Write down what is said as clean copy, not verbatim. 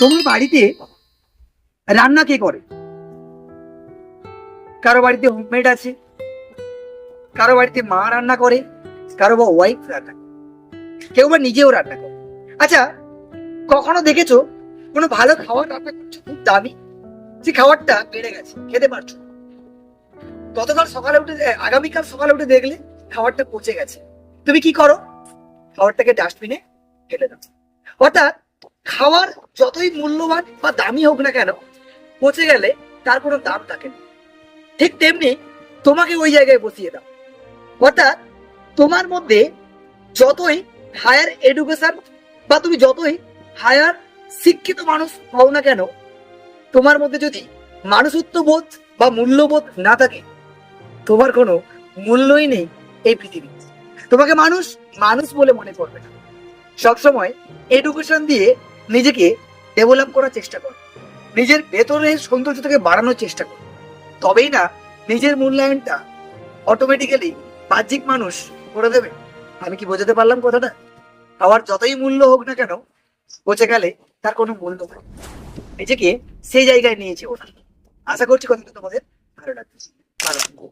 তোমার বাড়িতে রান্না কে করে? কারো বাড়িতে হোমমেড আছে, কারো বাড়িতে মা রান্না করে, কারো বা ওয়াইফ রান্না করে, কেউ বা নিজেও রান্না করে। আচ্ছা, কখনো দেখেছো কোনো ভালো খাবার রান্না করছো, খুব দামি, যে খাবারটা বেড়ে গেছে, খেতে পারছো না। গতকাল সকালে উঠে আগামীকাল সকালে উঠে দেখলে খাবারটা পচে গেছে, তুমি কি করো? খাবারটাকে ডাস্টবিনে ফেলে দাও। অর্থাৎ খাবার যতই মূল্যবান বা দামি হোক না কেন, পচে গেলে তার কোনো দাম থাকে না। ঠিক তেমনি তোমাকে ওই জায়গায় বসিয়ে দাও। অর্থাৎ তোমার মধ্যে যতই হায়ার এডুকেশন বা তুমি যতই হায়ার শিক্ষিত মানুষ হও না কেন, তোমার মধ্যে যদি মানুষত্ব বোধ বা মূল্যবোধ না থাকে, তোমার কোনো মূল্যই নেই এই পৃথিবীতে। তোমাকে মানুষ মানুষ বলে মনে করবে না। সবসময় এডুকেশন দিয়ে নিজেকে ডেভেলপ করার চেষ্টা করো, নিজের ভেতরের সৌন্দর্যটাকে বাড়ানোর চেষ্টা করো। তবেই না নিজের মূল্যায়নটা অটোমেটিক্যালি বাহ্যিক মানুষ করে দেবে। আমি কি বোঝাতে পারলাম কথাটা? খাবার যতই মূল্য হোক না কেন, পচে গেলে তার কোনো মূল্য নেই। নিজেকে সেই জায়গায় নিয়েছে ওরা। আশা করছি কথাটা তোমাদের ভালো লাগছে। ভালো থাকো।